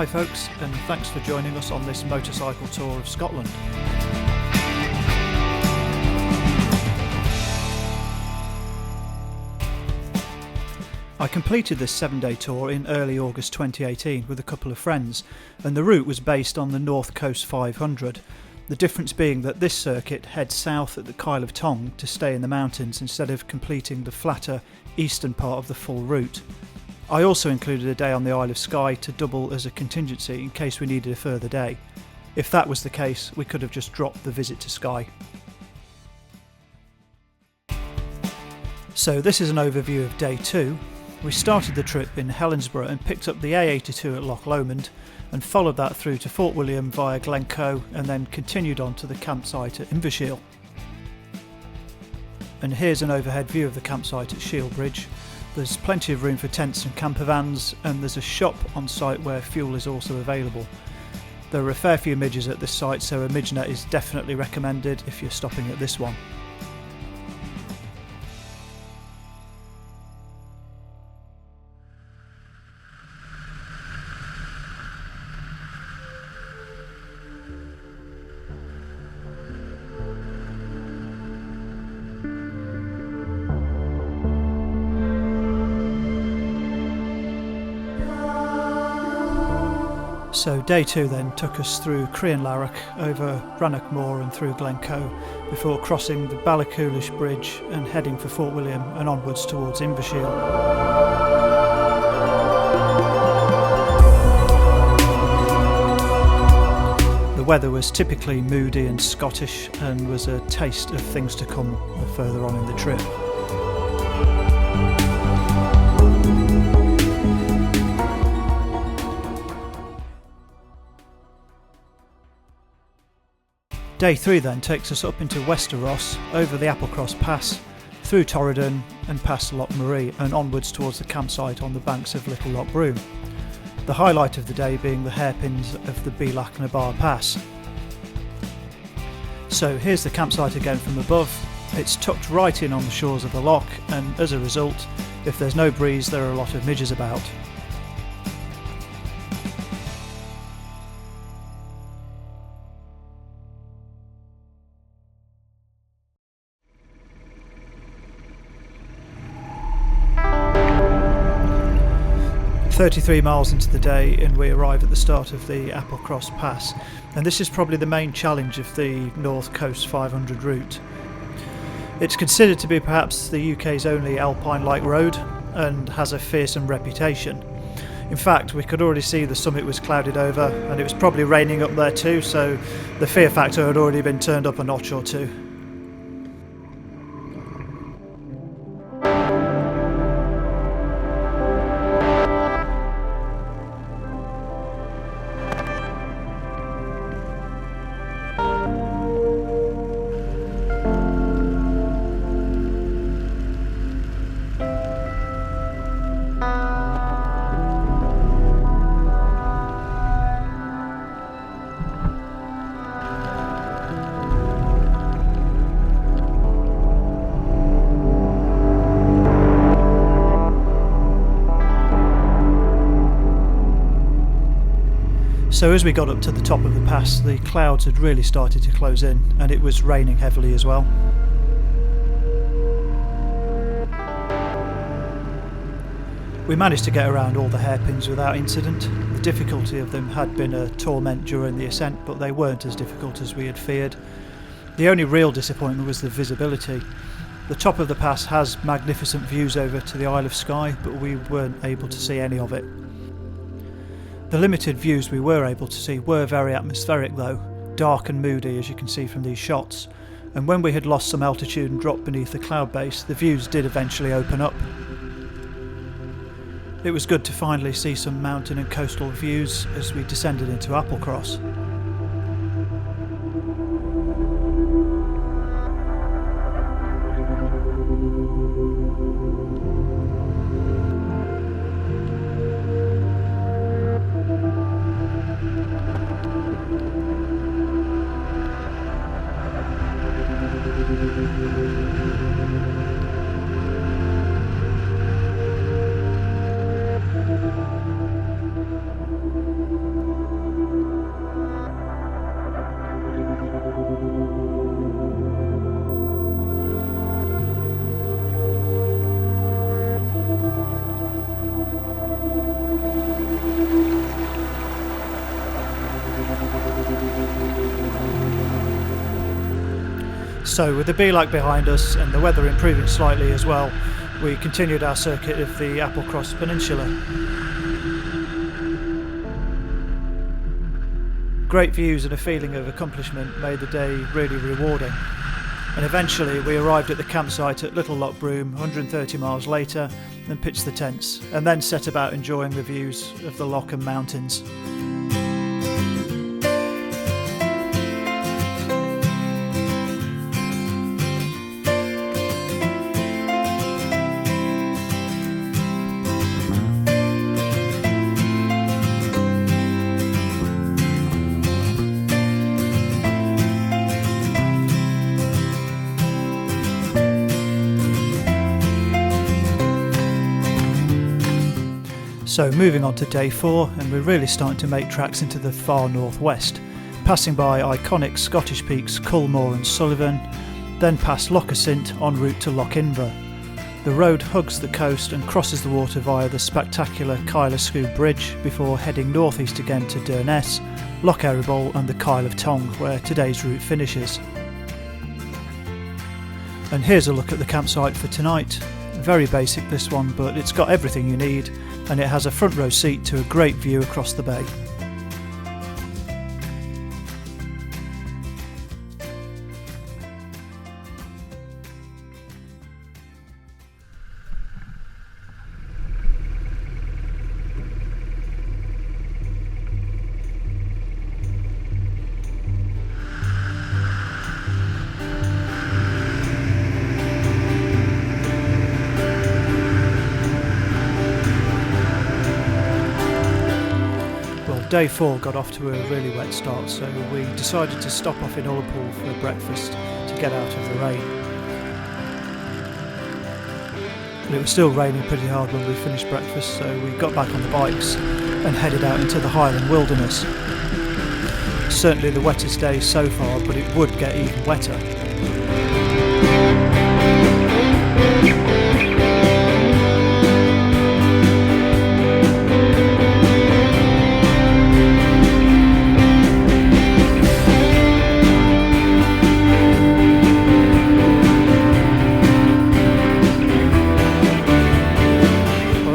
Hi folks, and thanks for joining us on this motorcycle tour of Scotland. I completed this 7-day tour in early August 2018 with a couple of friends, and the route was based on the North Coast 500, the difference being that this circuit heads south at the Kyle of Tong to stay in the mountains instead of completing the flatter eastern part of the full route. I also included a day on the Isle of Skye to double as a contingency in case we needed a further day. If that was the case, we could have just dropped the visit to Skye. So this is an overview of day 2. We started the trip in Helensburgh and picked up the A82 at Loch Lomond and followed that through to Fort William via Glencoe and then continued on to the campsite at Invershiel. And here's an overhead view of the campsite at Shielbridge. There's plenty of room for tents and camper vans, and there's a shop on site where fuel is also available. There are a fair few midges at this site, so a midge net is definitely recommended if you're stopping at this one. So day 2 then took us through Crianlarich, over Rannoch Moor and through Glencoe, before crossing the Ballacoolish Bridge and heading for Fort William and onwards towards Invershiel. The weather was typically moody and Scottish and was a taste of things to come further on in the trip. Day 3 then takes us up into Westeros, over the Applecross Pass, through Torridon and past Loch Marie and onwards towards the campsite on the banks of Little Loch Broom. The highlight of the day being the hairpins of the Bealach na Bar Pass. So here's the campsite again from above. It's tucked right in on the shores of the loch, and as a result, if there's no breeze there are a lot of midges about. "33 miles into the day and we arrive at the start of the Applecross Pass, and this is probably the main challenge of the North Coast 500 route. It's considered to be perhaps the UK's only alpine-like road and has a fearsome reputation. In fact, we could already see the summit was clouded over and it was probably raining up there too, so the fear factor had already been turned up a notch or two. So as we got up to the top of the pass, the clouds had really started to close in and it was raining heavily as well. We managed to get around all the hairpins without incident. The difficulty of them had been a torment during the ascent, but they weren't as difficult as we had feared. The only real disappointment was the visibility. The top of the pass has magnificent views over to the Isle of Skye, but we weren't able to see any of it. The limited views we were able to see were very atmospheric though, dark and moody as you can see from these shots, and when we had lost some altitude and dropped beneath the cloud base, the views did eventually open up. It was good to finally see some mountain and coastal views as we descended into Applecross. So with the Belag behind us and the weather improving slightly as well, we continued our circuit of the Applecross Peninsula. Great views and a feeling of accomplishment made the day really rewarding. And eventually we arrived at the campsite at Little Loch Broom 130 miles later and pitched the tents, and then set about enjoying the views of the loch and mountains. So moving on to day 4, and we're really starting to make tracks into the far northwest, passing by iconic Scottish peaks Culmore and Sullivan, then past Loch Assynt en route to Loch Inver. The road hugs the coast and crosses the water via the spectacular Helensburgh Bridge before heading northeast again to Durness, Loch Eriboll and the Kyle of Tong, where today's route finishes. And here's a look at the campsite for tonight. Very basic this one, but it's got everything you need, and it has a front row seat to a great view across the bay. Day 4 got off to a really wet start, so we decided to stop off in Ullapool for breakfast to get out of the rain. But it was still raining pretty hard when we finished breakfast, so we got back on the bikes and headed out into the Highland wilderness. Certainly the wettest day so far, but it would get even wetter.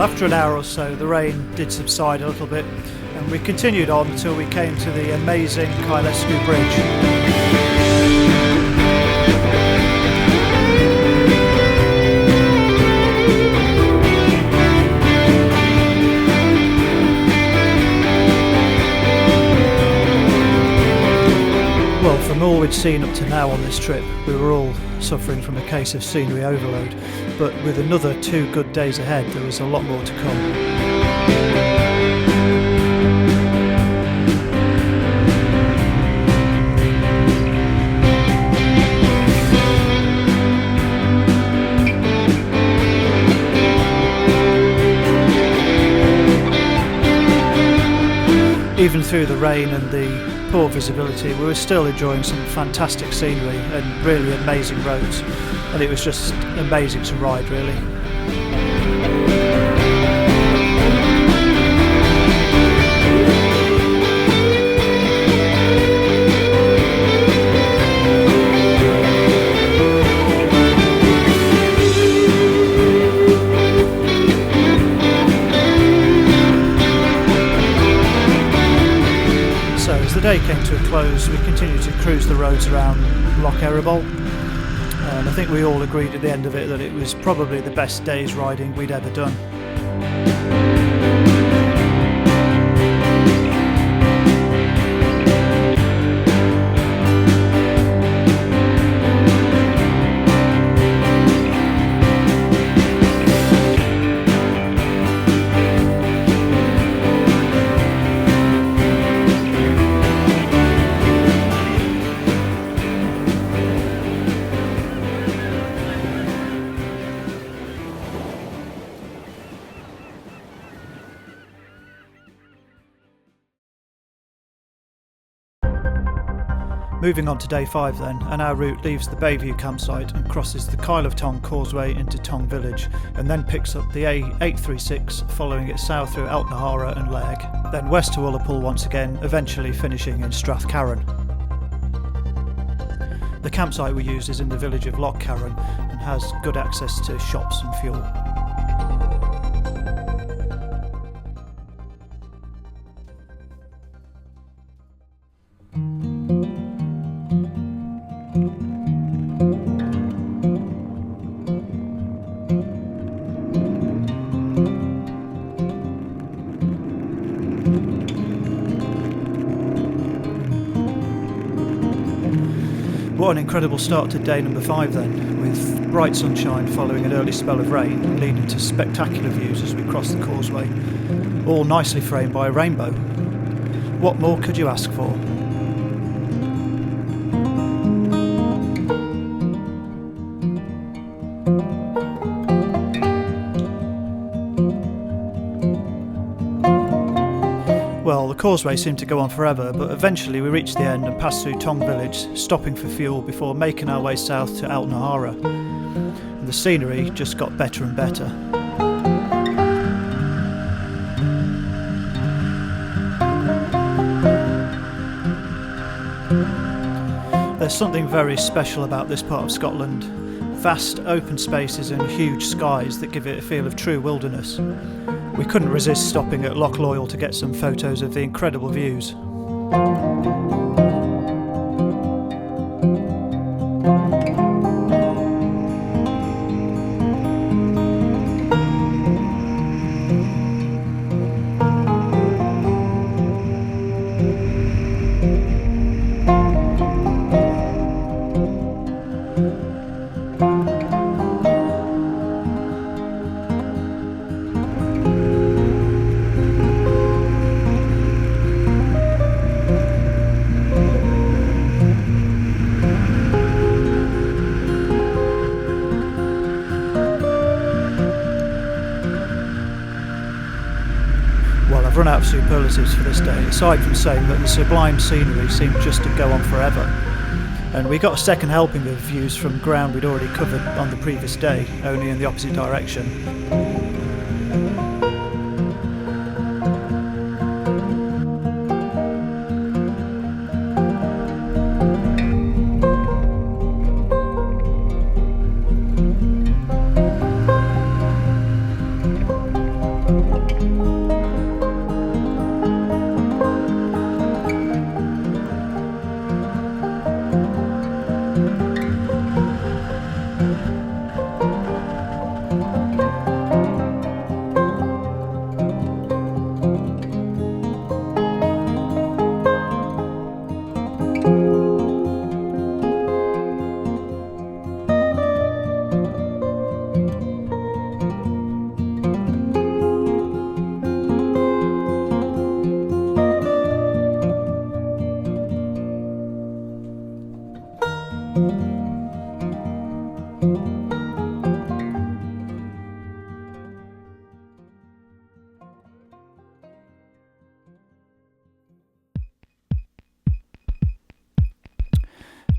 After an hour or so, the rain did subside a little bit, and we continued on until we came to the amazing Helensburgh Bridge. Well, from all we'd seen up to now on this trip, we were all suffering from a case of scenery overload, but with another 2 good days ahead, there was a lot more to come. Even through the rain and the poor visibility, we were still enjoying some fantastic scenery and really amazing roads, and it was just amazing to ride, really. As the day came to a close, we continued to cruise the roads around Loch Eriboll, and I think we all agreed at the end of it that it was probably the best day's riding we'd ever done. Moving on to day 5 then, and our route leaves the Bayview campsite and crosses the Kyle of Tong Causeway into Tong village, and then picks up the A836 following it south through Altnahara and Lairg, then west to Ullapool once again, eventually finishing in Strathcarron. The The campsite we used is in the village of Lochcarron and has good access to shops and fuel. What an incredible start to day number 5 then, with bright sunshine following an early spell of rain, leading to spectacular views as we cross the causeway, all nicely framed by a rainbow. What more could you ask for? Well, the causeway seemed to go on forever, but eventually we reached the end and passed through Tong village, stopping for fuel before making our way south to Altnahara. And the scenery just got better and better. There's something very special about this part of Scotland. Vast open spaces and huge skies that give it a feel of true wilderness. We couldn't resist stopping at Loch Loyal to get some photos of the incredible views. Run out of superlatives for this day, aside from saying that the sublime scenery seemed just to go on forever. And we got a second helping of views from ground we'd already covered on the previous day, only in the opposite direction.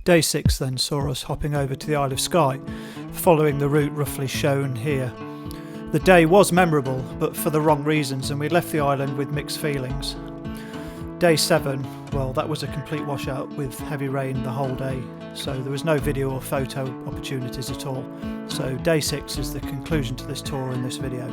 Day 6 then saw us hopping over to the Isle of Skye, following the route roughly shown here. The day was memorable, but for the wrong reasons, and we left the island with mixed feelings. Day 7, well, that was a complete washout with heavy rain the whole day, so there was no video or photo opportunities at all. So Day 6 is the conclusion to this tour in this video.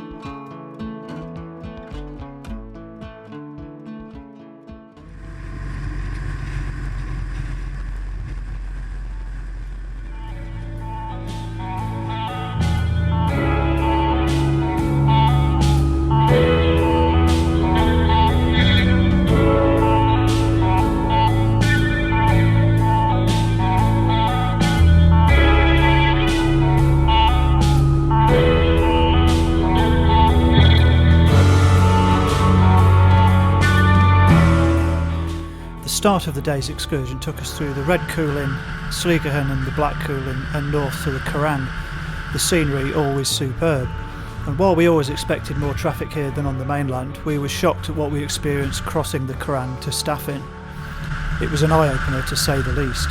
The start of the day's excursion took us through the Red Coolin, Sleagerhan and the Black Coolin and north to the Curran. The scenery always superb, and while we always expected more traffic here than on the mainland, we were shocked at what we experienced crossing the Curran to Staffin. It was an eye-opener to say the least.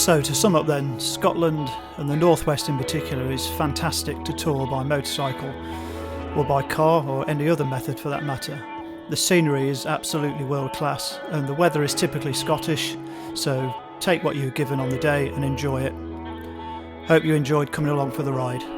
So to sum up then, Scotland and the northwest in particular is fantastic to tour by motorcycle or by car or any other method for that matter. The scenery is absolutely world class and the weather is typically Scottish, so take what you're given on the day and enjoy it. Hope you enjoyed coming along for the ride.